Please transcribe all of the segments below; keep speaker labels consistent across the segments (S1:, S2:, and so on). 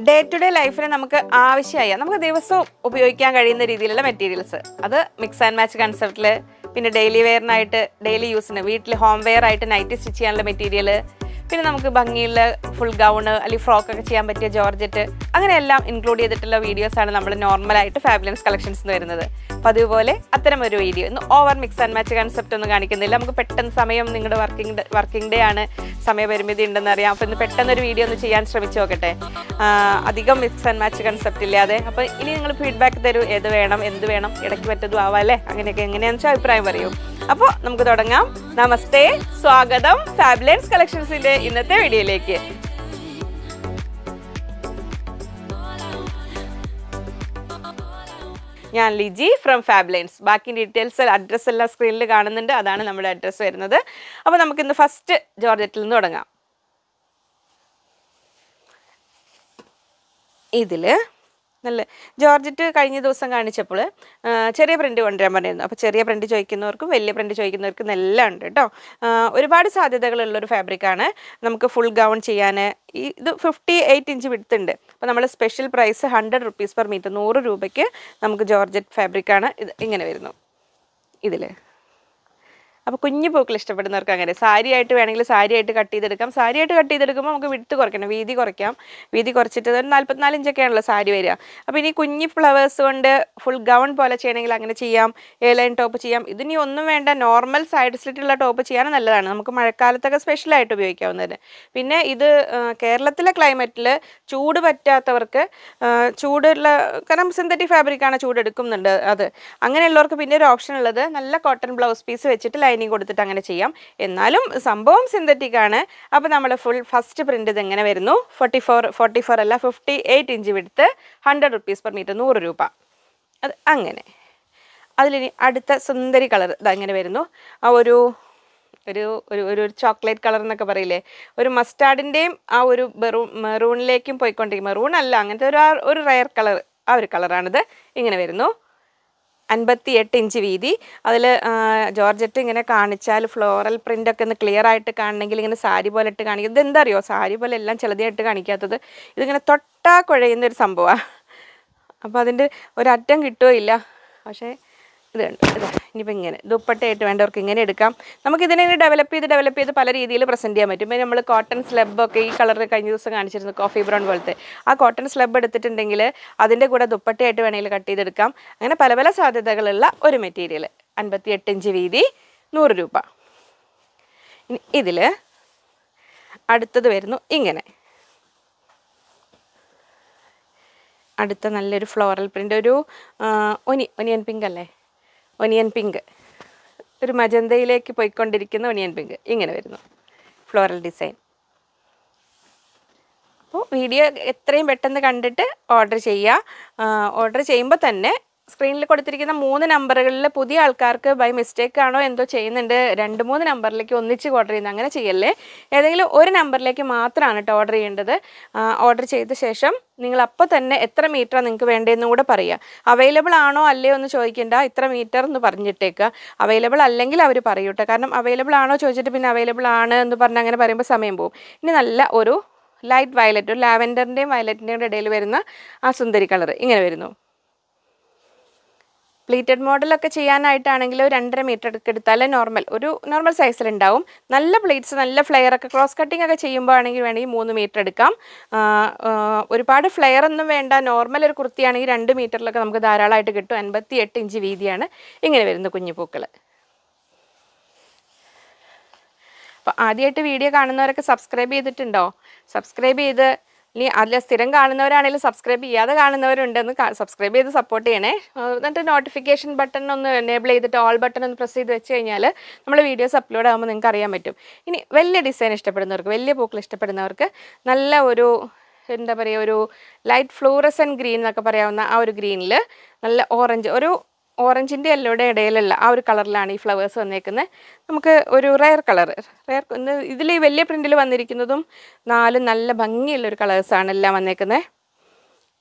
S1: day-to-day life നമുക്ക് ആവശ്യമായ നമുക്ക് ദിവസവും ഉപയോഗിക്കാൻ കഴിയുന്ന രീതിയിലുള്ള മെറ്റീരിയൽസ് അത് മിക്സ് ആൻഡ് മാച്ച് കൺസെപ്റ്റിൽ പിന്നെ ഡെയിലി വെയറിനായിട്ട് ഡെയിലി യൂസിന് വീട്ടിൽ ഹോം വെയർ ആയിട്ട് നൈറ്റി സ്റ്റിച്ച് ചെയ്യാനുള്ള മെറ്റീരിയൽ പിന്നെ നമുക്ക് ഭംഗിയുള്ള ഫുൾ ഗൗൺ അല്ലെങ്കിൽ ഫ്രോക്ക് ഒക്കെ ചെയ്യാൻ പറ്റിയ ജോർജറ്റ് അങ്ങനെയെല്ലാം ഇൻക്ലൂഡ് ചെയ്തിട്ടുള്ള വീഡിയോസാണ് നമ്മൾ നോർമലായിട്ട് ഫാബുലൻസ് കളക്ഷൻസ് വരുന്നത്. അപ്പോൾ അതുപോലെ അത്തരം ഒരു വീഡിയോ ഇന്ന് over mix and match concept ഒന്നും കാണിക്കുന്നില്ല. നമുക്ക് പെട്ടെന്ന് സമയം നിങ്ങളുടെ വർക്കിംഗ് ഡേ ആണ്, സമയപരിമിതി ഉണ്ടെന്ന് അറിയാം. അപ്പോൾ ഇന്ന് പെട്ടെന്നൊരു വീഡിയോ ഒന്ന് ചെയ്യാൻ ശ്രമിച്ചു നോക്കട്ടെ, അധികം മിക്സ് ആൻഡ് മാച്ച് കൺസെപ്റ്റ് ഇല്ലാതെ. അപ്പോൾ ഇനി നിങ്ങൾ ഫീഡ്ബാക്ക് തരൂ, ഏത് വേണം എന്ത് വേണം, ഇടയ്ക്ക് പറ്റതും ആവാം അല്ലേ, അങ്ങനെയൊക്കെ എങ്ങനെയാണെന്ന് വെച്ചാൽ അഭിപ്രായം പറയൂ. അപ്പോൾ നമുക്ക് തുടങ്ങാം. നമസ്തേ, സ്വാഗതം ഫാബുലൻസ് കളക്ഷൻസിൻ്റെ ഇന്നത്തെ വീഡിയോയിലേക്ക്. ഞാൻ ലിജി ഫ്രം ഫാബുലൻസ്. ബാക്കി ഡീറ്റെയിൽസ് അഡ്രസ്സ് എല്ലാം സ്ക്രീനിൽ കാണുന്നുണ്ട്, അതാണ് നമ്മുടെ അഡ്രസ്സ് വരുന്നത്. അപ്പോൾ നമുക്കിന്ന് ഫസ്റ്റ് ജോർജറ്റിൽ നിന്ന് തുടങ്ങാം. ഇതിൽ നല്ല ജോർജറ്റ് കഴിഞ്ഞ ദിവസം കാണിച്ചപ്പോൾ ചെറിയ പ്രിൻറ്റ് കൊണ്ടുവരാൻ പറഞ്ഞിരുന്നു. അപ്പോൾ ചെറിയ പ്രിൻറ്റ് ചോദിക്കുന്നവർക്കും വലിയ പ്രിൻറ്റ് ചോദിക്കുന്നവർക്കും എല്ലാം ഉണ്ട് കേട്ടോ. ഒരുപാട് സാധ്യതകളുള്ളൊരു ഫാബ്രിക്കാണ്. നമുക്ക് ഫുൾ ഗൗൺ ചെയ്യാൻ ഇത് 58 ഇഞ്ച് വിഡ്ത്ത്. അപ്പോൾ നമ്മൾ special price 100 rupees per meter, 100 രൂപയ്ക്ക് നമുക്ക് ജോർജറ്റ് ഫാബ്രിക്കാണ്. ഇത് ഇങ്ങനെ വരുന്നു ഇതിൽ. അപ്പോൾ കുഞ്ഞു പൂക്കൾ ഇഷ്ടപ്പെടുന്നവർക്ക് അങ്ങനെ സാരി ആയിട്ട് വേണമെങ്കിൽ സാരി ആയിട്ട് കട്ട് ചെയ്തെടുക്കാം. സാരി ആയിട്ട് കട്ട് ചെയ്തെടുക്കുമ്പോൾ നമുക്ക് വിഡ്ത്ത് കുറയ്ക്കണം, വീതി കുറയ്ക്കാം. വീതി കുറച്ചിട്ട് ഒരു 44 ഇഞ്ചൊക്കെയാണല്ലോ സാരി വരിക. അപ്പോൾ ഇനി കുഞ്ഞി ഫ്ലവേഴ്സ് കൊണ്ട് ഫുൾ ഗൗൺ പോലെ ചെയ്യണമെങ്കിൽ അങ്ങനെ ചെയ്യാം. എ ലൈൻ ടോപ്പ് ചെയ്യാം. ഇതിനി ഒന്നും വേണ്ട, നോർമൽ സൈഡ് സ്ലിറ്റുള്ള ടോപ്പ് ചെയ്യാൻ നല്ലതാണ്. നമുക്ക് മഴക്കാലത്തൊക്കെ സ്പെഷ്യലായിട്ട് ഉപയോഗിക്കാവുന്നതിന്. പിന്നെ ഇത് കേരളത്തിലെ ക്ലൈമറ്റിൽ ചൂട് പറ്റാത്തവർക്ക്, ചൂടുള്ള കാരണം സിന്തറ്റിക് ഫാബ്രിക്കാണ്, ചൂട് എടുക്കുന്നുണ്ട് അത്. അങ്ങനെയുള്ളവർക്ക് പിന്നെ ഒരു ഓപ്ഷൻ ഉള്ളത് നല്ല കോട്ടൺ ബ്ലൗസ് പീസ് വെച്ചിട്ട് ലൈനിങ് കൊടുത്തിട്ട് അങ്ങനെ ചെയ്യാം. എന്നാലും സംഭവം സിന്തറ്റിക് ആണ്. അപ്പോൾ നമ്മൾ ഫുൾ ഫസ്റ്റ് പ്രിൻ്റ് ഇതെങ്ങനെ വരുന്നു, 44 അല്ല 58 inch width, 100 rupees per meter, 100 രൂപ. അത് അങ്ങനെ. അതിലിനി അടുത്ത സുന്ദരി കളർ ഇതങ്ങനെ വരുന്നു. ആ ഒരു ഒരു ഒരു ചോക്ലേറ്റ് കളർ എന്നൊക്കെ പറയില്ലേ, ഒരു മസ്റ്റാർഡിൻ്റെയും ആ ഒരു മെറൂണിലേക്കും പോയിക്കൊണ്ടിരിക്കും. മെറൂൺ അല്ല, അങ്ങനത്തെ ഒരു റയർ കളർ, ആ ഒരു കളറാണിത്. ഇങ്ങനെ വരുന്നു. 58 ഇഞ്ച് വീതി. അതിൽ ജോർജറ്റ് ഇങ്ങനെ കാണിച്ചാൽ ഫ്ലോറൽ പ്രിൻ്റൊക്കെ ഒന്ന് ക്ലിയർ ആയിട്ട് കാണണമെങ്കിൽ ഇങ്ങനെ സാരി പോലെ ഇട്ട് കാണിക്കും. ഇതെന്താ അറിയോ, സാരി പോലെ എല്ലാം ചിലതായിട്ട് കാണിക്കാത്തത്, ഇതിങ്ങനെ തൊട്ടാ കുഴയുന്നൊരു സംഭവമാണ്. അപ്പോൾ അതിൻ്റെ ഒരറ്റം കിട്ടുകയില്ല. പക്ഷേ ഇത് കണ്ടു, ഇതാ ഇനിയിപ്പോൾ ഇങ്ങനെ ദുപ്പട്ടയായിട്ട് വേണ്ടവർക്ക് ഇങ്ങനെ എടുക്കാം. നമുക്കിതിനെ ഡെവലപ്പ് ചെയ്ത് പല രീതിയിൽ പ്രസൻറ്റ് ചെയ്യാൻ പറ്റും. ഇപ്പോൾ നമ്മൾ കോട്ടൺ സ്ലബൊക്കെ ഈ കളർ കഴിഞ്ഞ ദിവസം കാണിച്ചിരുന്നു, കോഫി ബ്രൗൺ പോലത്തെ ആ കോട്ടൺ സ്ലബ് എടുത്തിട്ടുണ്ടെങ്കിൽ അതിൻ്റെ കൂടെ ദുപ്പട്ടയായിട്ട് വേണമെങ്കിൽ കട്ട് ചെയ്തെടുക്കാം. അങ്ങനെ പല പല സാധ്യതകളുള്ള ഒരു മെറ്റീരിയൽ. 58 ഇഞ്ച് വീതി, 100 രൂപ. ഇതിൽ അടുത്തത് വരുന്നു ഇങ്ങനെ. അടുത്ത നല്ലൊരു ഫ്ലോറൽ പ്രിൻ്റ്, ഒരു ഒനിയൻ പിങ്ക് അല്ലേ, ഒനിയൻ പിങ്ക്, ഒരു മജന്തയിലേക്ക് പോയിക്കൊണ്ടിരിക്കുന്ന ഒനിയൻ പിങ്ക് ഇങ്ങനെ വരുന്നു ഫ്ലോറൽ ഡിസൈൻ. അപ്പോൾ വീഡിയോ എത്രയും പെട്ടെന്ന് കണ്ടിട്ട് ഓർഡർ ചെയ്യുക. ഓർഡർ ചെയ്യുമ്പോൾ തന്നെ സ്ക്രീനിൽ കൊടുത്തിരിക്കുന്ന 3 നമ്പറുകളിൽ പുതിയ ആൾക്കാർക്ക് ബൈ മിസ്റ്റേക്ക് ആണോ എന്തോ ചെയ്യുന്നുണ്ട്, 2-3 നമ്പറിലേക്ക് ഒന്നിച്ച് ഓർഡർ ചെയ്യുന്നത്. അങ്ങനെ ചെയ്യല്ലേ, ഏതെങ്കിലും ഒരു നമ്പറിലേക്ക് മാത്രമാണ് കേട്ടോ ഓർഡർ ചെയ്യേണ്ടത്. ഓർഡർ ചെയ്ത ശേഷം നിങ്ങൾ അപ്പോൾ തന്നെ എത്ര മീറ്ററാണ് നിങ്ങൾക്ക് വേണ്ടതെന്ന് കൂടെ പറയുക. അവൈലബിൾ ആണോ അല്ലയോ എന്ന് ചോദിക്കേണ്ട, ഇത്ര മീറ്റർ എന്ന് പറഞ്ഞിട്ടേക്കുക. അവൈലബിൾ അല്ലെങ്കിൽ അവർ പറയൂട്ടെ, കാരണം അവൈലബിൾ ആണോ ചോദിച്ചിട്ട് പിന്നെ അവൈലബിൾ ആണ് എന്ന് പറഞ്ഞ് അങ്ങനെ പറയുമ്പോൾ സമയം പോകും. ഇനി നല്ല ഒരു ലൈറ്റ് വയലറ്റ്, ഒരു ലാവൻഡറിൻ്റെയും വയലറ്റിൻ്റെയും ഇടയിൽ വരുന്ന ആ സുന്ദരി കളർ ഇങ്ങനെ വരുന്നു. പ്ലീറ്റഡ് മോഡലൊക്കെ ചെയ്യാനായിട്ടാണെങ്കിൽ ഒരു 2.5 മീറ്റർ എടുത്താൽ നോർമൽ സൈസിലുണ്ടാവും. നല്ല പ്ലീറ്റ്സ്, നല്ല ഫ്ലെയർ ഒക്കെ ക്രോസ് കട്ടിംഗ് ഒക്കെ ചെയ്യുമ്പോൾ വേണമെങ്കിൽ 3 മീറ്റർ എടുക്കാം. ഒരുപാട് ഫ്ലെയർ ഒന്നും വേണ്ട, നോർമൽ ഒരു കുർത്തിയാണെങ്കിൽ 2 മീറ്ററിലൊക്കെ നമുക്ക് ധാരാളമായിട്ട് കിട്ടും. 58 ഇഞ്ച് വീതിയാണ്. ഇങ്ങനെ വരുന്നു കുഞ്ഞു പൂക്കൾ. അപ്പോൾ ആദ്യമായിട്ട് വീഡിയോ കാണുന്നവരൊക്കെ സബ്സ്ക്രൈബ് ചെയ്തിട്ടുണ്ടോ? സബ്സ്ക്രൈബ് ചെയ്ത്, ഇനി അതിൽ സ്ഥിരം കാണുന്നവരാണെങ്കിലും സബ്സ്ക്രൈബ് ചെയ്യാതെ കാണുന്നവരുണ്ടെന്ന് സബ്സ്ക്രൈബ് ചെയ്ത് സപ്പോർട്ട് ചെയ്യണേ. എന്നിട്ട് നോട്ടിഫിക്കേഷൻ ബട്ടൺ ഒന്ന് എനേബിൾ ചെയ്തിട്ട് ഓൾ ബട്ടൺ ഒന്ന് പ്രസ് ചെയ്ത് വെച്ച് കഴിഞ്ഞാൽ നമ്മൾ വീഡിയോസ് അപ്ലോഡ് ആകുമ്പോൾ നിങ്ങൾക്ക് അറിയാൻ പറ്റും. ഇനി വലിയ ഡിസൈൻ ഇഷ്ടപ്പെടുന്നവർക്ക്, വലിയ പൂക്കൾ ഇഷ്ടപ്പെടുന്നവർക്ക് നല്ല ഒരു എന്താ പറയുക, ഒരു ലൈറ്റ് ഫ്ലൂറസൻ ഗ്രീൻ എന്നൊക്കെ പറയാവുന്ന ആ ഒരു ഗ്രീനിൽ നല്ല ഓറഞ്ച്, ഒരു ഓറഞ്ചിൻ്റെ യെല്ലോയുടെ ഇടയിലുള്ള ആ ഒരു കളറിലാണ് ഈ ഫ്ലവേഴ്സ് വന്നേക്കുന്നത്. നമുക്ക് ഒരു റയർ കളർ, ഇതിൽ ഈ വലിയ പ്രിൻറ്റിൽ വന്നിരിക്കുന്നതും 4 നല്ല ഭംഗിയുള്ളൊരു കളേഴ്സാണ് എല്ലാം വന്നേക്കുന്നത്.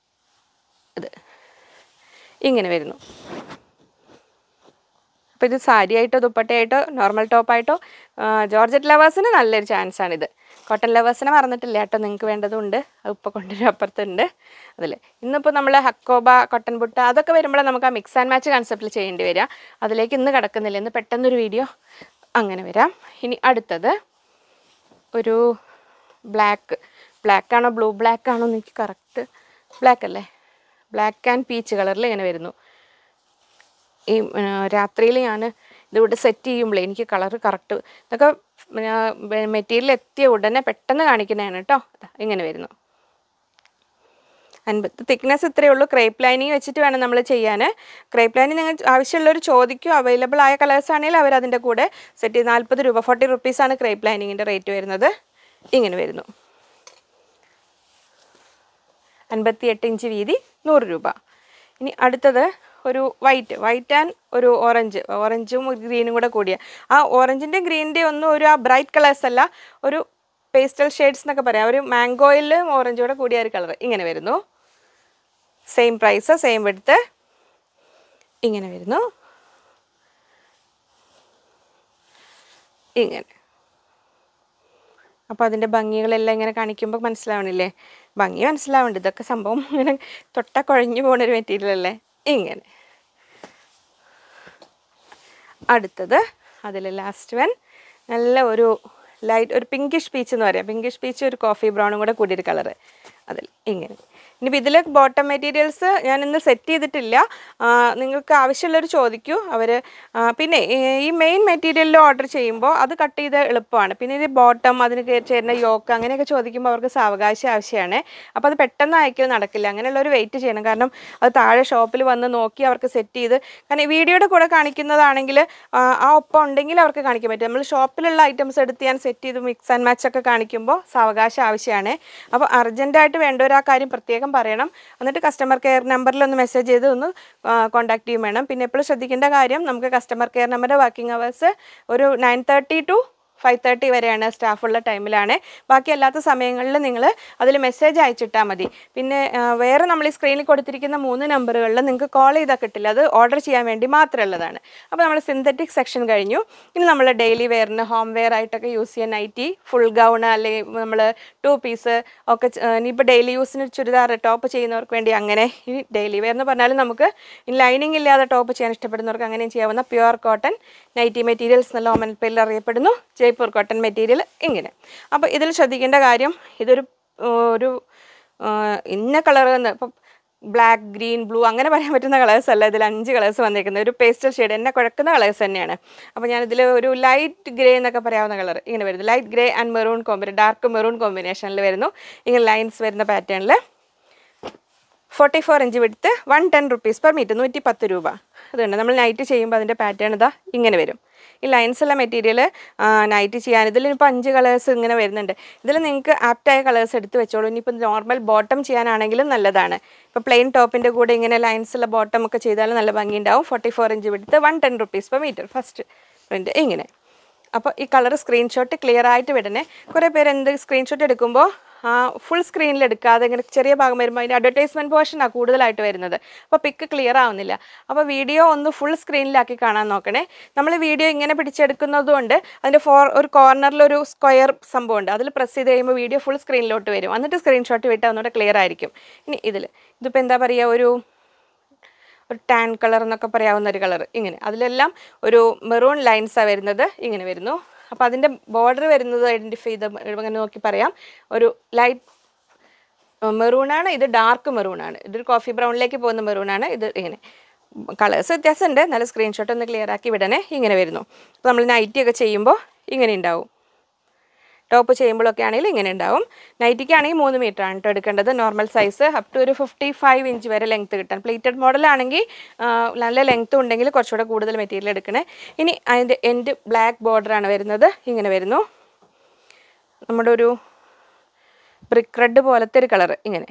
S1: ഇത് ഇങ്ങനെ വരുന്നു. അപ്പോൾ ഇത് സാരി ആയിട്ടോ ദുപ്പട്ടയായിട്ടോ നോർമൽ ടോപ്പായിട്ടോ ജോർജറ്റ് ലവേഴ്സിന് നല്ലൊരു ചാൻസാണിത്. കോട്ടൺ ലവേഴ്സിനെ മറന്നിട്ടില്ല കേട്ടോ, നിങ്ങൾക്ക് വേണ്ടതുണ്ട്, അത് ഇപ്പോൾ കൊണ്ടുവരും അപ്പുറത്തുണ്ട് അതിൽ. ഇന്നിപ്പോൾ നമ്മൾ ഹക്കോബ, കോട്ടൺ ബുട്ട അതൊക്കെ വരുമ്പോൾ നമുക്ക് ആ മിക്സ് ആൻഡ് മാച്ച് കൺസെപ്റ്റിൽ ചെയ്യേണ്ടി വരിക. അതിലേക്ക് ഇന്ന് കിടക്കുന്നില്ല, ഇന്ന് പെട്ടെന്നൊരു വീഡിയോ അങ്ങനെ വരാം. ഇനി അടുത്തത് ഒരു ബ്ലാക്ക് ആണോ ബ്ലൂ ബ്ലാക്ക് ആണോ എനിക്ക് കറക്റ്റ് ബ്ലാക്ക് അല്ലേ, ബ്ലാക്ക് ആൻഡ് പീച്ച് കളറിൽ ഇങ്ങനെ വരുന്നു. ഈ രാത്രിയിൽ ഞാൻ ഇതിവിടെ സെറ്റ് ചെയ്യുമ്പോഴേ എനിക്ക് കളർ കറക്റ്റ് ഇതൊക്കെ മെറ്റീരിയൽ എത്തിയ ഉടനെ പെട്ടെന്ന് കാണിക്കുന്നതാണ് കേട്ടോ. ഇങ്ങനെ വരുന്നു. 50 തിക്നെസ് ഇത്രയേ ഉള്ളൂ. ക്രേപ്പ് ലൈനിങ് വെച്ചിട്ട് വേണം നമ്മൾ ചെയ്യാൻ. ക്രേപ്പ് ലൈനിങ് നിങ്ങൾ ആവശ്യമുള്ളവർ ചോദിക്കും, അവൈലബിൾ ആയ കളേഴ്സ് ആണെങ്കിൽ അവരതിൻ്റെ കൂടെ സെറ്റ് ചെയ്ത് 40 രൂപ 40 റുപ്പീസാണ് ക്രേപ്പ് ലൈനിങ്ങിൻ്റെ റേറ്റ് വരുന്നത്. ഇങ്ങനെ വരുന്നു. 58 ഇഞ്ച് വീതി, 100 രൂപ. ഇനി അടുത്തത് ഒരു വൈറ്റ് ആൻഡ് ഒരു ഓറഞ്ചും ഗ്രീനും കൂടെ കൂടിയ, ആ ഓറഞ്ചിൻ്റെ ഗ്രീനിൻ്റെ ഒന്നും ഒരു ആ ബ്രൈറ്റ് കളേഴ്സ് അല്ല, ഒരു പേസ്റ്റൽ ഷെയ്ഡ്സ് എന്നൊക്കെ പറയാം, ഒരു മാംഗോയിൽ ഓറഞ്ചും കൂടെ കൂടിയ ഒരു കളർ. ഇങ്ങനെ വരുന്നു. Same price, same width. ഇങ്ങനെ വരുന്നു. ഇങ്ങനെ. അപ്പോൾ അതിൻ്റെ ഭംഗികളെല്ലാം ഇങ്ങനെ കാണിക്കുമ്പോൾ മനസ്സിലാവണില്ലേ? ഭംഗി മനസ്സിലാവുന്നുണ്ട്. ഇതൊക്കെ സംഭവം ഇങ്ങനെ തൊട്ട കുഴഞ്ഞു പോകുന്നൊരു മെറ്റീരിയൽ അല്ലേ. ഇങ്ങനെ. അടുത്തത് അതിൽ ലാസ്റ്റ് വൺ നല്ല ഒരു ലൈറ്റ് ഒരു പിങ്കിഷ് പീച്ച് എന്ന് പറയാം. പിങ്കിഷ് പീച്ച് ഒരു കോഫി ബ്രൗണും കൂടെ കൂടിയൊരു കളറ് അതിൽ. ഇങ്ങനെ. ഇനിയിപ്പോൾ ഇതിൽ ബോട്ടം മെറ്റീരിയൽസ് ഞാൻ ഇന്ന് സെറ്റ് ചെയ്തിട്ടില്ല, നിങ്ങൾക്ക് ആവശ്യമുള്ളവർ ചോദിക്കൂ. അവർ പിന്നെ ഈ മെയിൻ മെറ്റീരിയലിൽ ഓർഡർ ചെയ്യുമ്പോൾ അത് കട്ട് ചെയ്ത് എളുപ്പമാണ്. പിന്നെ ഇത് ബോട്ടം, അതിന് ചേരുന്ന യോക്ക് അങ്ങനെയൊക്കെ ചോദിക്കുമ്പോൾ അവർക്ക് സാവകാശം ആവശ്യമാണ്. അപ്പോൾ അത് പെട്ടെന്ന് അയക്കൽ നടക്കില്ല. അങ്ങനെയുള്ളവർ വെയിറ്റ് ചെയ്യണം. കാരണം അത് താഴെ ഷോപ്പിൽ വന്ന് നോക്കി അവർക്ക് സെറ്റ് ചെയ്ത്, കാരണം ഈ വീഡിയോയുടെ കൂടെ കാണിക്കുന്നതാണെങ്കിൽ ആ ഒപ്പം ഉണ്ടെങ്കിൽ അവർക്ക് കാണിക്കാൻ പറ്റും. നമ്മൾ ഷോപ്പിലുള്ള ഐറ്റംസ് എടുത്ത് ഞാൻ സെറ്റ് ചെയ്ത് മിക്സ് ആൻഡ് മാച്ച് ഒക്കെ കാണിക്കുമ്പോൾ സാവകാശം ആവശ്യമാണ്. അപ്പോൾ അർജൻറ്റായിട്ട് വേണ്ടവർ ആ കാര്യം പ്രത്യേകം പറയണം. എന്നിട്ട് കസ്റ്റമർ കെയർ നമ്പറിൽ ഒന്ന് മെസ്സേജ് ചെയ്ത് ഒന്ന് കോൺടാക്ട് ചെയ്യും വേണം. പിന്നെ എപ്പോഴും ശ്രദ്ധിക്കേണ്ട കാര്യം, നമുക്ക് കസ്റ്റമർ കെയർ നമ്പറിൻ്റെ വർക്കിംഗ് അവേഴ്സ് ഒരു 9:30 to 5:30 വരെയാണ്, സ്റ്റാഫുള്ള ടൈമിലാണ്. ബാക്കി അല്ലാത്ത സമയങ്ങളിൽ നിങ്ങൾ അതിൽ മെസ്സേജ് അയച്ചിട്ടാൽ മതി. പിന്നെ വേറെ നമ്മൾ ഈ സ്ക്രീനിൽ കൊടുത്തിരിക്കുന്ന 3 നമ്പറുകളിൽ നിങ്ങൾക്ക് കോൾ ചെയ്താൽ കിട്ടില്ല, അത് ഓർഡർ ചെയ്യാൻ വേണ്ടി മാത്രമുള്ളതാണ്. അപ്പോൾ നമ്മൾ സിന്തറ്റിക് സെക്ഷൻ കഴിഞ്ഞു. ഇനി നമ്മൾ ഡെയിലി വെയറിന് ഹോം വെയർ ആയിട്ടൊക്കെ യൂസ് ചെയ്യാൻ നൈറ്റി, ഫുൾ ഗൗൺ അല്ലെങ്കിൽ നമ്മൾ 2 പീസ് ഒക്കെ. ഇനിയിപ്പോൾ ഡെയിലി യൂസിന് ചുരിദാർ ടോപ്പ് ചെയ്യുന്നവർക്ക് വേണ്ടി അങ്ങനെ. ഈ ഡെയിലി വെയർ എന്ന് പറഞ്ഞാൽ നമുക്ക് ലൈനിങ് ഇല്ലാതെ ടോപ്പ് ചെയ്യാൻ ഇഷ്ടപ്പെടുന്നവർക്ക് അങ്ങനെയും ചെയ്യാവുന്ന പ്യുവർ കോട്ടൺ നൈറ്റി മെറ്റീരിയൽസ് എന്നുള്ള ഓമന പേരിൽ അറിയപ്പെടുന്നു. Jaipur cotton material. ഇങ്ങനെ. അപ്പോൾ ഇതിൽ ശ്രദ്ധിക്കേണ്ട കാര്യം, ഇതൊരു ഇന്ന കളർ എന്ന് ഇപ്പം ബ്ലാക്ക്, ഗ്രീൻ, ബ്ലൂ അങ്ങനെ പറയാൻ പറ്റുന്ന കളേഴ്സ് അല്ല. ഇതിൽ 5 കളേഴ്സ് വന്നിരിക്കുന്നത് ഒരു പേസ്റ്റൽ ഷെയ്ഡ് എന്നെ കുഴക്കുന്ന കളേഴ്സ് തന്നെയാണ്. അപ്പോൾ ഞാനിതിൽ ഒരു ലൈറ്റ് ഗ്രേ എന്നൊക്കെ പറയാവുന്ന കളർ ഇങ്ങനെ വരുന്നു. Light grey and maroon dark maroon കോമ്പിനേഷനിൽ വരുന്നു. ഇങ്ങനെ ലൈൻസ് വരുന്ന പാറ്റേണിൽ 44 inch width, 110 rupees per metre, 110 രൂപ. അതുകൊണ്ട് നമ്മൾ നൈറ്റ് ചെയ്യുമ്പോൾ അതിൻ്റെ പാറ്റേൺ ഇതാ ഇങ്ങനെ വരും. ഈ ലൈൻസ് ഉള്ള മെറ്റീരിയൽ നൈറ്റ് ചെയ്യാൻ ഇതിലിപ്പോൾ 5 കളേഴ്സ് ഇങ്ങനെ വരുന്നുണ്ട്. ഇതിൽ നിങ്ങൾക്ക് ആപ്റ്റായ കളേഴ്സ് എടുത്ത് വെച്ചോളൂ. ഇനിയിപ്പോൾ നോർമൽ ബോട്ടം ചെയ്യാനാണെങ്കിലും നല്ലതാണ്. ഇപ്പോൾ പ്ലെയിൻ ടോപ്പിൻ്റെ കൂടെ ഇങ്ങനെ ലൈൻസ് ഉള്ള ബോട്ടം ഒക്കെ ചെയ്താലും നല്ല ഭംഗി ഉണ്ടാവും. 44 inch width, 110 rupees per metre. First print ഇങ്ങനെ. അപ്പോൾ ഈ കളർ സ്ക്രീൻഷോട്ട് ക്ലിയർ ആയിട്ട് വിടണേ. കുറേ പേര് സ്ക്രീൻഷോട്ട് എടുക്കുമ്പോൾ ഫുൾ സ്ക്രീനിൽ എടുക്കാതെ ഇങ്ങനെ ചെറിയ ഭാഗം വരുമ്പോൾ അതിൻ്റെ അഡ്വർടൈസ്മെൻറ്റ് പോർഷനാണ് കൂടുതലായിട്ട് വരുന്നത്. അപ്പോൾ പിക്ക് ക്ലിയർ ആവുന്നില്ല. അപ്പോൾ വീഡിയോ ഒന്ന് ഫുൾ സ്ക്രീനിലാക്കി കാണാൻ നോക്കണേ. നമ്മൾ വീഡിയോ ഇങ്ങനെ പിടിച്ചെടുക്കുന്നതുകൊണ്ട് അതിൻ്റെ ഒരു കോർണറിലൊരു സ്ക്വയർ സംഭവമുണ്ട്, അതിൽ പ്രസ് ചെയ്ത് കഴിയുമ്പോൾ വീഡിയോ ഫുൾ സ്ക്രീനിലോട്ട് വരും. എന്നിട്ട് സ്ക്രീൻഷോട്ട് വിട്ടാൽ ഒന്നുകൂടെ ക്ലിയർ ആയിരിക്കും. ഇനി ഇതിപ്പോൾ എന്താ പറയുക, ഒരു ടാൻ കളർ എന്നൊക്കെ പറയാവുന്ന ഒരു കളർ ഇങ്ങനെ. അതിലെല്ലാം ഒരു മെറൂൺ ലൈൻസാണ് വരുന്നത്. ഇങ്ങനെ വരുന്നു. അപ്പോൾ അതിൻ്റെ ബോർഡർ വരുന്നത് ഐഡൻറ്റിഫൈ ചെയ്ത് ഇങ്ങനെ നോക്കി പറയാം. ഒരു ലൈറ്റ് മെറൂണാണ്, ഇത് ഡാർക്ക് മെറൂണാണ്, ഇതൊരു കോഫി ബ്രൗണിലേക്ക് പോകുന്ന മെറൂണാണ്. ഇത് ഇങ്ങനെ കളേഴ്സ് വ്യത്യാസമുണ്ട്. നല്ല സ്ക്രീൻഷോട്ട് ഒന്ന് ക്ലിയർ ആക്കി വിടണേ. ഇങ്ങനെ വരുന്നു. അപ്പോൾ നമ്മൾ നൈറ്റി ഒക്കെ ചെയ്യുമ്പോൾ ഇങ്ങനെ ഉണ്ടാവും. ടോപ്പ് ചെയ്യുമ്പോഴൊക്കെ ആണെങ്കിൽ ഇങ്ങനെ ഉണ്ടാവും. നൈറ്റിക്കാണെങ്കിൽ 3 മീറ്റർ ആണ് കേട്ടോ എടുക്കേണ്ടത്. നോർമൽ സൈസ് അപ് ടു ഒരു 55 ഇഞ്ച് വരെ ലെങ്ത്ത് കിട്ടാൻ. പ്ലേറ്റഡ് മോഡലാണെങ്കിൽ നല്ല ലെങ്ത്ത് ഉണ്ടെങ്കിൽ കുറച്ചുകൂടെ കൂടുതൽ മെറ്റീരിയൽ എടുക്കണേ. ഇനി അതിൻ്റെ എൻഡ് ബ്ലാക്ക് ബോർഡറാണ് വരുന്നത്. ഇങ്ങനെ വരുന്നു. നമ്മുടെ ഒരു ബ്രിക്ക് റെഡ് പോലത്തെ ഒരു കളർ ഇങ്ങനെ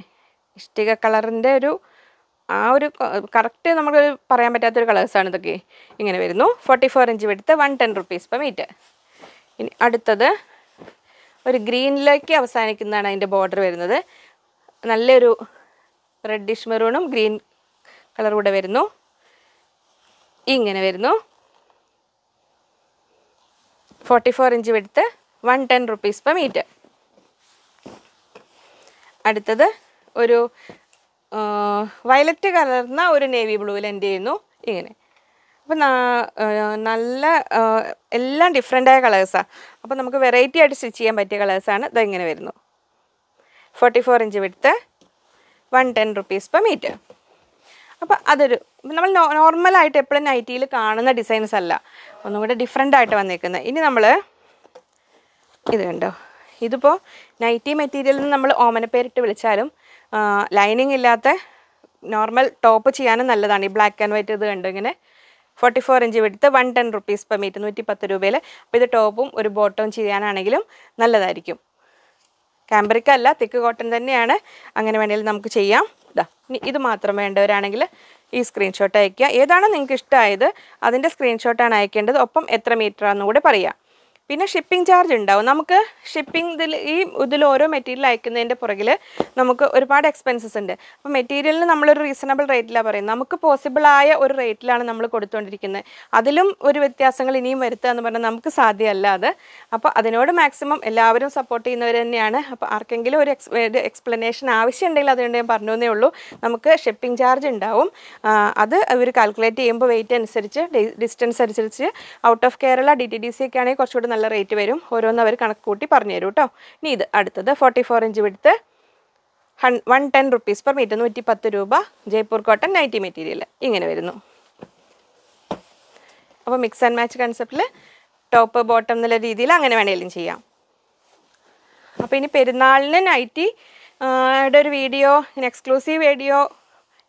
S1: ഇഷ്ടിക കളറിൻ്റെ ഒരു കറക്റ്റ് നമുക്ക് പറയാൻ പറ്റാത്തൊരു കളേഴ്സാണ് ഇതൊക്കെ. ഇങ്ങനെ വരുന്നു. 44 inch width, 110 rupees per metre. ഇനി അടുത്തത് ഒരു ഗ്രീനിലേക്ക് അവസാനിക്കുന്നതാണ് അതിൻ്റെ ബോർഡർ വരുന്നത്. നല്ലൊരു റെഡിഷ് മെറൂണും ഗ്രീൻ കളർ കൂടെ വരുന്നു. ഇങ്ങനെ വരുന്നു. 44 inch width, 110 rupees per metre. അടുത്തത് ഒരു വയലറ്റ് കലർന്ന ഒരു നേവി ബ്ലൂവിൽ എൻ്റെ ചെയ്യുന്നു ഇങ്ങനെ. അപ്പോൾ നല്ല എല്ലാം ഡിഫറെൻ്റായ കളേഴ്സാണ്. അപ്പോൾ നമുക്ക് വെറൈറ്റി ആയിട്ട് സ്റ്റിച്ച് ചെയ്യാൻ പറ്റിയ കളേഴ്സാണ്. ഇതെങ്ങനെ വരുന്നു. 44 inch width, 110 rupees per meter. അപ്പോൾ അതൊരു നമ്മൾ നോർമലായിട്ട് എപ്പോഴും നൈറ്റിയിൽ കാണുന്ന ഡിസൈൻസ് അല്ല, ഒന്നും കൂടെ ഡിഫറെൻ്റ് ആയിട്ട് വന്നേക്കുന്നത്. ഇനി നമ്മൾ ഇത് കണ്ടോ, ഇതിപ്പോൾ നൈറ്റി മെറ്റീരിയലിൽ നിന്ന് നമ്മൾ ഓമനപ്പേരിട്ട് വിളിച്ചാലും ലൈനിങ് ഇല്ലാത്ത നോർമൽ ടോപ്പ് ചെയ്യാനും നല്ലതാണ്. ഈ ബ്ലാക്ക് ആൻഡ് വൈറ്റ് ഇത് കണ്ടോ ഇങ്ങനെ 44 inch width, 110 rupees per meter, 110 രൂപയിൽ. അപ്പോൾ ഇത് ടോപ്പും ഒരു ബോട്ടവും ചെയ്യാനാണെങ്കിലും നല്ലതായിരിക്കും. കാംബ്രിക് അല്ല, തിക്ക് കോട്ടൺ തന്നെയാണ്. അങ്ങനെ വേണമെങ്കിൽ നമുക്ക് ചെയ്യാം. ഇനി ഇത് മാത്രം വേണ്ടവരാണെങ്കിൽ ഈ സ്ക്രീൻഷോട്ട് അയയ്ക്കുക. ഏതാണോ നിങ്ങൾക്ക് ഇഷ്ടമായത് അതിൻ്റെ സ്ക്രീൻഷോട്ടാണ് അയക്കേണ്ടത്. ഒപ്പം എത്ര മീറ്റർ ആണെന്ന് കൂടെ പറയുക. പിന്നെ ഷിപ്പിംഗ് ചാർജ് ഉണ്ടാവും. നമുക്ക് ഷിപ്പിംഗ് ഇതിൽ ഓരോ മെറ്റീരിയൽ അയക്കുന്നതിൻ്റെ പുറകിൽ നമുക്ക് ഒരുപാട് എക്സ്പെൻസസ് ഉണ്ട്. അപ്പോൾ മെറ്റീരിയലിന് നമ്മളൊരു റീസണബിൾ റേറ്റിലാണ് പറയുന്നത്. നമുക്ക് പോസിബിളായ ഒരു റേറ്റിലാണ് നമ്മൾ കൊടുത്തുകൊണ്ടിരിക്കുന്നത്. അതിലും ഒരു വ്യത്യാസങ്ങൾ ഇനിയും വരുത്തുക എന്ന് പറഞ്ഞാൽ നമുക്ക് സാധ്യമല്ല അത്. അപ്പോൾ അതിനോട് മാക്സിമം എല്ലാവരും സപ്പോർട്ട് ചെയ്യുന്നവർ തന്നെയാണ്. അപ്പോൾ ആർക്കെങ്കിലും ഒരു എക്സ്പ്ലനേഷൻ ആവശ്യമുണ്ടെങ്കിൽ അതുകൊണ്ട് ഞാൻ പറഞ്ഞു എന്നേ ഉള്ളൂ. നമുക്ക് ഷിപ്പിംഗ് ചാർജ് ഉണ്ടാവും. അത് അവർ കാൽക്കുലേറ്റ് ചെയ്യുമ്പോൾ വെയിറ്റ് അനുസരിച്ച് ഡിസ്റ്റൻസ് അനുസരിച്ച് ഔട്ട് ഓഫ് കേരള DTDC ഒക്കെ ആണെങ്കിൽ കുറച്ചുകൂടി നല്ല റേറ്റ് വരും. ഓരോന്ന് അവർ കണക്ക് കൂട്ടി പറഞ്ഞു തരും കേട്ടോ. ഇനി ഇത് അടുത്തത് 44 inch width, 110 rupees per meter, 110 രൂപ, ജയ്പൂർ കോട്ടൺ നൈറ്റി മെറ്റീരിയൽ ഇങ്ങനെ വരുന്നു. അപ്പോൾ മിക്സ് ആൻഡ് മാച്ച് കൺസെപ്റ്റിൽ ടോപ്പ് ബോട്ടം എന്നുള്ള രീതിയിൽ അങ്ങനെ വേണമെങ്കിലും ചെയ്യാം. അപ്പോൾ ഇനി പെരുന്നാളിന് നൈറ്റി ഒരു വീഡിയോ, എക്സ്ക്ലൂസീവ് വീഡിയോ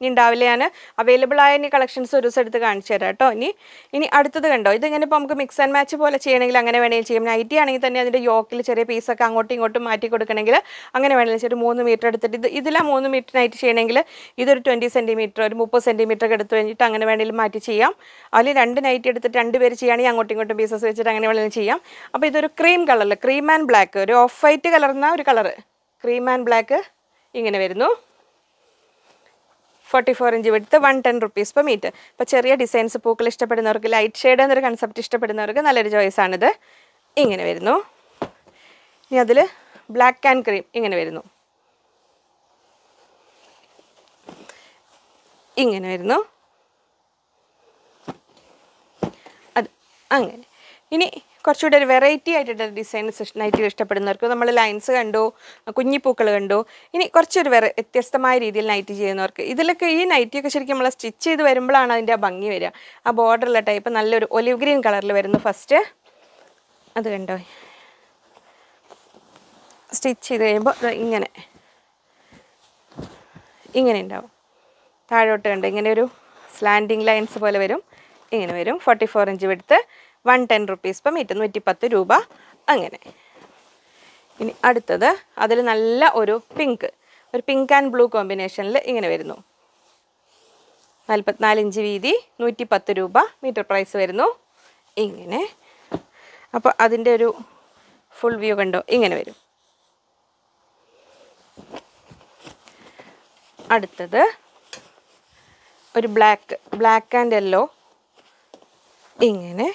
S1: ഇനി ഉണ്ടാവില്ല. ഞാൻ അവൈലബിൾ ആയ ഇനി കളക്ഷൻസ് ഒരു ദിവസം എടുത്ത് കാണിച്ചു തരാം കേട്ടോ. ഇനി അടുത്തത് കണ്ടോ, ഇതിങ്ങനെ ഇപ്പോൾ നമുക്ക് മിക്സ് ആൻഡ് മാച്ച് പോലെ ചെയ്യണമെങ്കിൽ അങ്ങനെ വേണമെങ്കിൽ ചെയ്യാം. നൈറ്റി ആണെങ്കിൽ തന്നെ അതിൻ്റെ യോക്കിൽ ചെറിയ പീസൊക്കെ അങ്ങോട്ടും ഇങ്ങോട്ടും മാറ്റി കൊടുക്കണമെങ്കിൽ അങ്ങനെ വേണമെങ്കിൽ ഒരു 3 മീറ്റർ എടുത്തിട്ട് ഇതിലാണ് 3 മീറ്റർ നൈറ്റ് ചെയ്യണമെങ്കിൽ ഇതൊരു 20 സെൻറ്റിമീറ്റർ, ഒരു 30 സെൻറ്റിമീറ്റർ ഒക്കെ എടുത്ത് കഴിഞ്ഞിട്ട് അങ്ങനെ വേണമെങ്കിലും മാറ്റി ചെയ്യാം. അതിൽ 2 നൈറ്റ് എടുത്തിട്ട് 2 പേര് ചെയ്യുകയാണെങ്കിൽ അങ്ങോട്ടും ഇങ്ങോട്ടും പീസസ് വെച്ചിട്ട് അങ്ങനെ വേണമെങ്കിലും ചെയ്യാം. അപ്പോൾ ഇതൊരു ക്രീം കളറിൽ, ക്രീം ആൻഡ് ബ്ലാക്ക്, ഒരു ഓഫ് വൈറ്റ് കലർന്ന ഒരു കളറ്, ക്രീം ആൻഡ് ബ്ലാക്ക് ഇങ്ങനെ വരുന്നു. 44 inch width, 110 rupees per meter. ഇപ്പോൾ ചെറിയ ഡിസൈൻസ് പൂക്കൾ ഇഷ്ടപ്പെടുന്നവർക്ക്, ലൈറ്റ് ഷെയ്ഡ് എന്നൊരു കൺസെപ്റ്റ് ഇഷ്ടപ്പെടുന്നവർക്ക് നല്ലൊരു ചോയ്സാണിത്. ഇങ്ങനെ വരുന്നു. ഇനി അതിൽ ബ്ലാക്ക് ആൻഡ് ക്രീം ഇങ്ങനെ വരുന്നു. ഇങ്ങനെ വരുന്നു. അത് അങ്ങനെ. ഇനി കുറച്ചുകൂടെ ഒരു വെറൈറ്റി ആയിട്ടുള്ള ഡിസൈൻസ് നൈറ്റിൽ ഇഷ്ടപ്പെടുന്നവർക്ക് നമ്മൾ ലൈൻസ് കണ്ടു, കുഞ്ഞിപ്പൂക്കൾ കണ്ടു. ഇനി കുറച്ചൊരു വ്യത്യസ്തമായ രീതിയിൽ നൈറ്റി ചെയ്യുന്നവർക്ക് ഇതിലൊക്കെ ഈ നൈറ്റിയൊക്കെ ശരിക്കും നമ്മൾ സ്റ്റിച്ച് ചെയ്ത് വരുമ്പോഴാണ് അതിൻ്റെ ആ ഭംഗി വരിക. ആ ബോർഡറുള്ള ടൈപ്പ് നല്ലൊരു ഒലിവ് ഗ്രീൻ കളറിൽ വരുന്നു ഫസ്റ്റ്. അത് കണ്ടോ, സ്റ്റിച്ച് ചെയ്ത് കഴിയുമ്പോൾ ഇങ്ങനെ ഉണ്ടാവും. താഴോട്ട് കണ്ടോ, ഇങ്ങനെ ഒരു സ്ലാൻഡിങ് ലൈൻസ് പോലെ വരും. ഇങ്ങനെ വരും. 44 inch width, 110 rupees per meter, 110 രൂപ അങ്ങനെ. ഇനി അടുത്തത് അതിൽ നല്ല ഒരു പിങ്ക് ആൻഡ് ബ്ലൂ കോമ്പിനേഷനിൽ ഇങ്ങനെ വരുന്നു. 44 ഇഞ്ച് വീതി, 110 രൂപ മീറ്റർ പ്രൈസ് വരുന്നു. ഇങ്ങനെ. അപ്പോൾ അതിൻ്റെ ഒരു ഫുൾ വ്യൂ കണ്ടോ, ഇങ്ങനെ വരും. അടുത്തത് ഒരു ബ്ലാക്ക് ആൻഡ് യെല്ലോ ഇങ്ങനെ.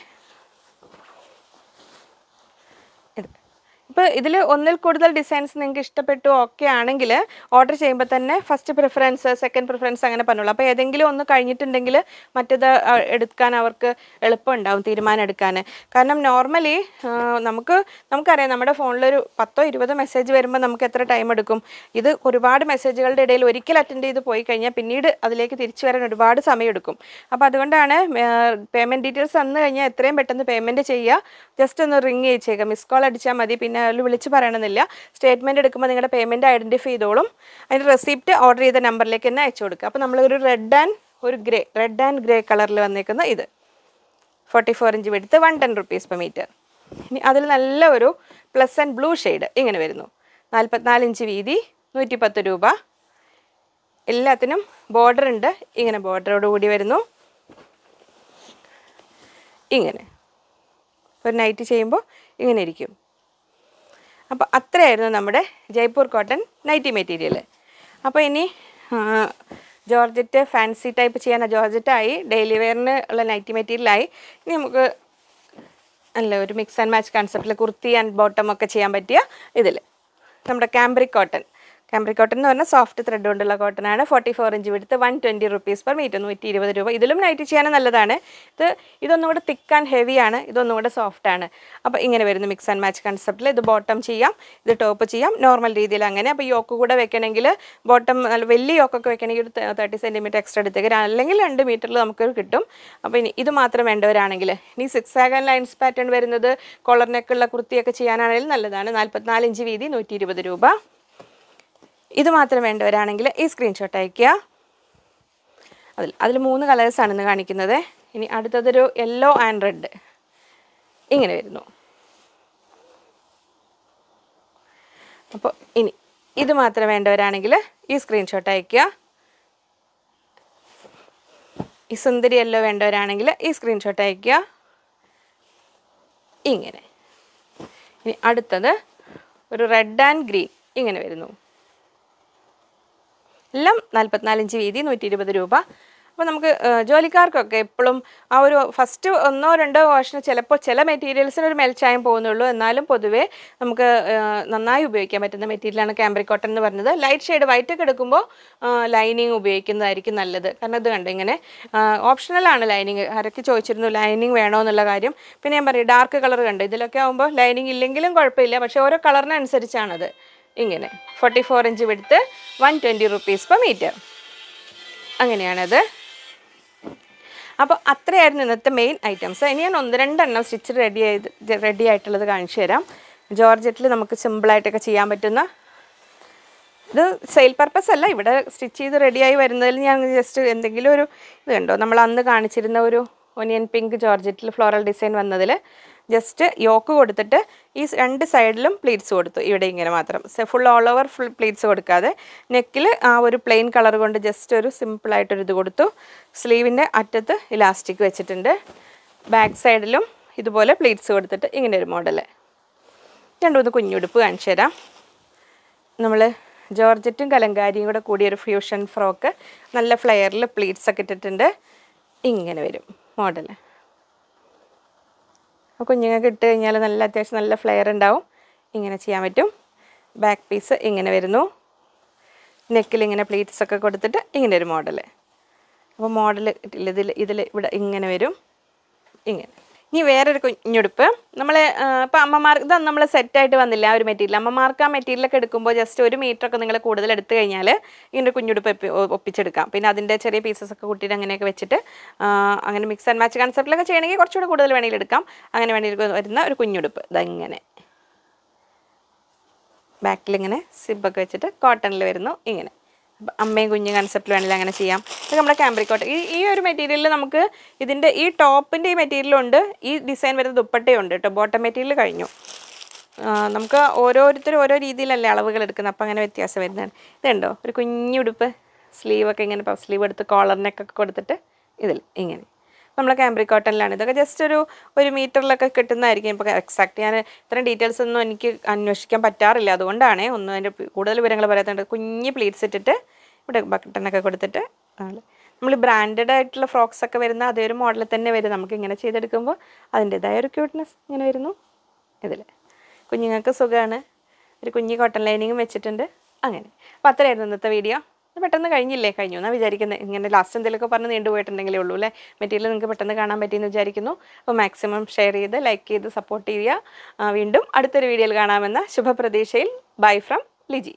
S1: ഇപ്പോൾ ഇതിൽ ഒന്നിൽ കൂടുതൽ ഡിസൈൻസ് നിങ്ങൾക്ക് ഇഷ്ടപ്പെട്ടു ഓക്കെ ആണെങ്കിൽ ഓർഡർ ചെയ്യുമ്പോൾ തന്നെ ഫസ്റ്റ് പ്രിഫറൻസ്, സെക്കൻഡ് പ്രിഫറൻസ് അങ്ങനെ പറഞ്ഞോളൂ. അപ്പോൾ ഏതെങ്കിലും ഒന്ന് കഴിഞ്ഞിട്ടുണ്ടെങ്കിൽ മറ്റേത് എടുക്കാൻ അവർക്ക് എളുപ്പമുണ്ടാവും തീരുമാനം എടുക്കാൻ. കാരണം നോർമലി നമുക്കറിയാം നമ്മുടെ ഫോണിലൊരു 10-20 മെസ്സേജ് വരുമ്പോൾ നമുക്ക് എത്ര ടൈം എടുക്കും. ഇത് ഒരുപാട് മെസ്സേജുകളുടെ ഇടയിൽ ഒരിക്കൽ അറ്റൻഡ് ചെയ്ത് പോയി കഴിഞ്ഞാൽ പിന്നീട് അതിലേക്ക് തിരിച്ചു വരാൻ ഒരുപാട് സമയം എടുക്കും. അപ്പോൾ അതുകൊണ്ടാണ് പേയ്മെൻറ്റ് ഡീറ്റെയിൽസ് തന്നു കഴിഞ്ഞാൽ എത്രയും പെട്ടെന്ന് പേയ്മെൻറ്റ് ചെയ്യുക. ജസ്റ്റ് ഒന്ന് റിങ് ചെയ്തേക്കാം, മിസ് കോൾ അടിച്ചാൽ മതി. പിന്നെ വിളിച്ച് പറയണമെന്നില്ല. സ്റ്റേറ്റ്മെൻറ്റ് എടുക്കുമ്പോൾ നിങ്ങളുടെ പേയ്മെൻറ്റ് ഐഡൻറ്റിഫൈ ചെയ്തോളും. അതിൻ്റെ റെസിപ്റ്റ് ഓർഡർ ചെയ്ത നമ്പറിലേക്ക് തന്നെ അയച്ചു കൊടുക്കുക. അപ്പോൾ നമ്മളൊരു റെഡ് ആൻഡ് ഗ്രേ കളറിൽ വന്നേക്കുന്ന ഇത് 44 inch width, 110 rupees per meter. ഇനി അതിൽ നല്ല ഒരു പ്ലസ് ആൻഡ് ബ്ലൂ ഷെയ്ഡ് ഇങ്ങനെ വരുന്നു. 44 ഇഞ്ച് വീതി, 110 രൂപ. എല്ലാത്തിനും ബോർഡർ ഉണ്ട്. ഇങ്ങനെ ബോർഡറോട് കൂടി വരുന്നു. ഇങ്ങനെ ഒരു നൈറ്റ് ചെയ്യുമ്പോൾ ഇങ്ങനെ ഇരിക്കും. അപ്പോൾ അത്രയായിരുന്നു നമ്മുടെ ജയ്പൂർ കോട്ടൺ നൈറ്റി മെറ്റീരിയൽ. അപ്പോൾ ഇനി ജോർജറ്റ് ഫാൻസി ടൈപ്പ് ചെയ്യാൻ ജോർജറ്റായി, ഡെയിലി വെയറിന് ഉള്ള നൈറ്റി മെറ്റീരിയലായി. ഇനി നമുക്ക് നല്ല ഒരു മിക്സ് ആൻഡ് മാച്ച് കൺസെപ്റ്റിൽ കുർത്തി ആൻഡ് ബോട്ടം ഒക്കെ ചെയ്യാൻ പറ്റിയ ഇതിൽ നമ്മുടെ കാംബ്രിക് കാംബ്രിക് കോട്ടൺ എന്ന് പറഞ്ഞാൽ സോഫ്റ്റ് ത്രെഡ് കൊണ്ടുള്ള കോട്ടൺ ആണ്. 44 ഇഞ്ച് വിടുത്ത്, 120 rupees per meter, 120 രൂപ. ഇതിലും നൈറ്റ് ചെയ്യാനും നല്ലതാണ്. ഇതൊന്നും കൂടെ തിക്ക് ആൻഡ് ഹെവി ആണ്, ഇതൊന്നും കൂടെ സോഫ്റ്റ് ആണ്. അപ്പോൾ ഇങ്ങനെ വരുന്നു മിക്സ് ആൻഡ് മാച്ച് കൺസെപ്റ്റിൽ. ഇത് ബോട്ടം ചെയ്യാം, ഇത് ടോപ്പ് ചെയ്യാം, നോർമൽ രീതിയിൽ അങ്ങനെ. അപ്പോൾ യോക്ക് കൂടെ വെക്കണമെങ്കിൽ ബോട്ടം വലിയ യോക്കൊക്കെ വെക്കണമെങ്കിൽ ഒരു 30 സെൻറ്റിമീറ്റർ എക്സ്ട്രാ എടുത്തേക്ക്, അല്ലെങ്കിൽ 2 മീറ്ററിൽ നമുക്ക് കിട്ടും. അപ്പോൾ ഇനി ഇത് മാത്രം വേണ്ടവരാണെങ്കിൽ ഇനി 6 ആൻഡ് ലൈൻസ് പാറ്റേൺ വരുന്നത് കോളർ നെക്കുള്ള കുർത്തിയൊക്കെ ചെയ്യാനാണെങ്കിലും നല്ലതാണ്. 44 ഇഞ്ച് വീതി, 120 രൂപ. ഇത് മാത്രം വേണ്ടവരാണെങ്കിൽ ഈ സ്ക്രീൻഷോട്ട് അയയ്ക്കുക. അതിൽ 3 കളേഴ്സാണ് ഇന്ന് കാണിക്കുന്നത്. ഇനി അടുത്തതൊരു യെല്ലോ ആൻഡ് റെഡ് ഇങ്ങനെ വരുന്നു. അപ്പോൾ ഇനി ഇത് മാത്രം വേണ്ടവരാണെങ്കിൽ ഈ സ്ക്രീൻഷോട്ട് അയയ്ക്കുക. ഈ സുന്ദരി യെല്ലോ വേണ്ടവരാണെങ്കിൽ ഈ സ്ക്രീൻഷോട്ട് അയയ്ക്കുക. ഇങ്ങനെ. ഇനി അടുത്തത് ഒരു റെഡ് ആൻഡ് ഗ്രീൻ ഇങ്ങനെ വരുന്നു. എല്ലാം 44 ഇഞ്ച് വീതി, 120 രൂപ. അപ്പോൾ നമുക്ക് ജോലിക്കാർക്കൊക്കെ എപ്പോഴും ആ ഒരു ഫസ്റ്റ് 1-2 വാഷിന് ചിലപ്പോൾ ചില മെറ്റീരിയൽസിന് ഒരു മെൽച്ചായം പോകുന്നുള്ളൂ. എന്നാലും പൊതുവേ നമുക്ക് നന്നായി ഉപയോഗിക്കാൻ പറ്റുന്ന മെറ്റീരിയലാണ് കാംബ്രിക് കോട്ടൺ എന്ന് പറഞ്ഞത്. ലൈറ്റ് ഷെയ്ഡ് വൈറ്റ് ഒക്കെ എടുക്കുമ്പോൾ ലൈനിങ് ഉപയോഗിക്കുന്നതായിരിക്കും നല്ലത്. കാരണം ഇത് കണ്ടു ഇങ്ങനെ ഓപ്ഷണലാണ് ലൈനിങ്. ആരൊക്കെ ചോദിച്ചിരുന്നു ലൈനിങ് വേണോ എന്നുള്ള കാര്യം. പിന്നെ ഞാൻ പറയും ഡാർക്ക് കളർ കണ്ടു, ഇതിലൊക്കെ ആകുമ്പോൾ ലൈനിങ് ഇല്ലെങ്കിലും കുഴപ്പമില്ല, പക്ഷേ ഓരോ കളറിനനുസരിച്ചാണത്. ഇങ്ങനെ 44 ഇഞ്ച് വിടുത്ത്, 120 rupees per meter. അങ്ങനെയാണത്. അപ്പോൾ അത്രയായിരുന്നു ഇന്നത്തെ മെയിൻ ഐറ്റംസ്. ഇനി ഞാൻ 1-2 എണ്ണം സ്റ്റിച്ച് റെഡി ആയിട്ടുള്ളത് കാണിച്ചു തരാം. ജോർജറ്റിൽ നമുക്ക് സിമ്പിളായിട്ടൊക്കെ ചെയ്യാൻ പറ്റുന്ന, ഇത് സെയിൽ പർപ്പസ് അല്ല, ഇവിടെ സ്റ്റിച്ച് ചെയ്ത് റെഡിയായി വരുന്നതിൽ ഞാൻ ജസ്റ്റ് എന്തെങ്കിലും ഒരു ഇത് കണ്ടോ, നമ്മൾ അന്ന് കാണിച്ചിരുന്ന ഒരു ഒനിയൻ പിങ്ക് ജോർജറ്റിൽ ഫ്ലോറൽ ഡിസൈൻ വന്നതിൽ ജസ്റ്റ് യോക്ക് കൊടുത്തിട്ട് ഈ 2 സൈഡിലും പ്ലീറ്റ്സ് കൊടുത്തു. ഇവിടെ ഇങ്ങനെ മാത്രം full all over full pleats കൊടുക്കാതെ നെക്കിൽ ആ ഒരു പ്ലെയിൻ കളർ കൊണ്ട് ജസ്റ്റ് ഒരു സിമ്പിളായിട്ടൊരു ഇത് കൊടുത്തു. സ്ലീവിൻ്റെ അറ്റത്ത് ഇലാസ്റ്റിക് വെച്ചിട്ടുണ്ട്. ബാക്ക് സൈഡിലും ഇതുപോലെ പ്ലീറ്റ്സ് കൊടുത്തിട്ട് ഇങ്ങനെ ഒരു മോഡൽ. 2-3 കുഞ്ഞുടുപ്പ് കാണിച്ചു തരാം. നമ്മൾ ജോർജറ്റും കലങ്കാരിയും കൂടെ കൂടിയൊരു ഫ്യൂഷൻ ഫ്രോക്ക്, നല്ല ഫ്ലെയറിൽ പ്ലീറ്റ്സ് ഒക്കെ ഇട്ടിട്ടുണ്ട്. ഇങ്ങനെ വരും മോഡൽ. അപ്പോൾ കുഞ്ഞുങ്ങൾക്ക് ഇട്ട് കഴിഞ്ഞാൽ നല്ല അത്യാവശ്യം നല്ല ഫ്ലെയർ ഉണ്ടാവും. ഇങ്ങനെ ചെയ്യാൻ പറ്റും. ബാക്ക് പീസ് ഇങ്ങനെ വരുന്നു. നെക്കിൽ ഇങ്ങനെ പ്ലീറ്റ്സ് ഒക്കെ കൊടുത്തിട്ട് ഇങ്ങനെ ഒരു മോഡൽ. അപ്പോൾ മോഡൽ ഇതിൽ ഇവിടെ ഇങ്ങനെ വരും. ഇങ്ങനെ. ഇനി വേറൊരു കുഞ്ഞുടുപ്പ് നമ്മൾ ഇപ്പോൾ അമ്മമാർക്ക് ഇതൊന്നും നമ്മൾ സെറ്റായിട്ട് വന്നില്ല ആ ഒരു മെറ്റീരിയൽ. അമ്മമാർക്ക് ആ മെറ്റീരിയലൊക്കെ എടുക്കുമ്പോൾ ജസ്റ്റ് 1 മീറ്ററൊക്കെ നിങ്ങൾ കൂടുതൽ എടുത്തു കഴിഞ്ഞാൽ ഇങ്ങനെ കുഞ്ഞുടുപ്പ് ഒപ്പിച്ചെടുക്കാം. പിന്നെ അതിൻ്റെ ചെറിയ പീസസ് ഒക്കെ കൂട്ടിയിട്ട് അങ്ങനെയൊക്കെ വെച്ചിട്ട് അങ്ങനെ മിക്സ് ആൻഡ് മാച്ച് കൺസെപ്റ്റിലൊക്കെ ചെയ്യണമെങ്കിൽ കുറച്ചുകൂടി കൂടുതൽ വേണമെങ്കിൽ എടുക്കാം. അങ്ങനെ വേണമെങ്കിൽ വരുന്ന ഒരു കുഞ്ഞുടുപ്പ് ഇതങ്ങനെ ബാക്കിലിങ്ങനെ സിബൊക്കെ വെച്ചിട്ട് കോട്ടണിൽ വരുന്നു. ഇങ്ങനെ അമ്മയും കുഞ്ഞ് കൺസെപ്റ്റിൽ വേണമെങ്കിൽ അങ്ങനെ ചെയ്യാം. ഇത് നമ്മുടെ കാംബ്രിക് കോട്ടൺ. ഈ ഒരു മെറ്റീരിയലിൽ നമുക്ക് ഇതിൻ്റെ ഈ ടോപ്പിൻ്റെ ഈ മെറ്റീരിയലുണ്ട്, ഈ ഡിസൈൻ വരുന്ന ദുപ്പട്ടയുണ്ട് കേട്ടോ. ബോട്ടം മെറ്റീരിയൽ കഴിഞ്ഞു. നമുക്ക് ഓരോരുത്തരും ഓരോ രീതിയിലല്ലേ അളവുകൾ എടുക്കുന്നത്, അപ്പോൾ അങ്ങനെ വ്യത്യാസം വരുന്നതാണ്. ഇതുണ്ടോ ഒരു കുഞ്ഞുടുപ്പ്, സ്ലീവൊക്കെ ഇങ്ങനെ പഫ് സ്ലീവ് എടുത്ത് കോളറിനൊക്കെ കൊടുത്തിട്ട് ഇതിൽ ഇങ്ങനെ നമ്മളെ കാംബ്രിക് കോട്ടണിലാണ്. ഇതൊക്കെ ജസ്റ്റ് ഒരു മീറ്ററിലൊക്കെ കിട്ടുന്നതായിരിക്കും. ഇപ്പോൾ എക്സാക്ട് ഞാൻ ഇത്രയും ഡീറ്റെയിൽസ് ഒന്നും എനിക്ക് അന്വേഷിക്കാൻ പറ്റാറില്ല, അതുകൊണ്ടാണ് ഒന്നും അതിൻ്റെ കൂടുതൽ വിവരങ്ങൾ പറയാത്തുണ്ട്. കുഞ്ഞ് പ്ലീറ്റ്സ് ഇട്ടിട്ട് ഇവിടെ ബട്ടണൊക്കെ കൊടുത്തിട്ട് നമ്മൾ ബ്രാൻഡഡ് ആയിട്ടുള്ള ഫ്രോക്സ് ഒക്കെ വരുന്ന അതേ ഒരു മോഡലിൽ തന്നെ വരും. നമുക്ക് ഇങ്ങനെ ചെയ്തെടുക്കുമ്പോൾ അതിൻ്റെതായ ഒരു ക്യൂട്ട്നെസ് ഇങ്ങനെ വരുന്നു. ഇതിൽ കുഞ്ഞുങ്ങൾക്ക് സുഖമാണ്. ഒരു കുഞ്ഞ് കോട്ടൺ ലൈനിങ്ങും വെച്ചിട്ടുണ്ട്. അങ്ങനെ. അപ്പോൾ അത്രയായിരുന്നു ഇന്നത്തെ വീഡിയോ. പെട്ടെന്ന് കഴിഞ്ഞു എന്നാണ് വിചാരിക്കുന്നത്. ഇങ്ങനെ ലാസ്റ്റ് എന്തെങ്കിലുമൊക്കെ പറഞ്ഞ് നീണ്ടുപോയിട്ടുണ്ടെങ്കിലേ ഉള്ളൂ അല്ലേ. മെറ്റീരിയൽ നിങ്ങൾക്ക് പെട്ടെന്ന് കാണാൻ പറ്റിയെന്ന് വിചാരിക്കുന്നു. അപ്പോൾ മാക്സിമം ഷെയർ ചെയ്ത് ലൈക്ക് ചെയ്ത് സപ്പോർട്ട് ചെയ്യുക. വീണ്ടും അടുത്തൊരു വീഡിയോയിൽ കാണാമെന്ന ശുഭപ്രതീക്ഷയിൽ. Bye from Liji.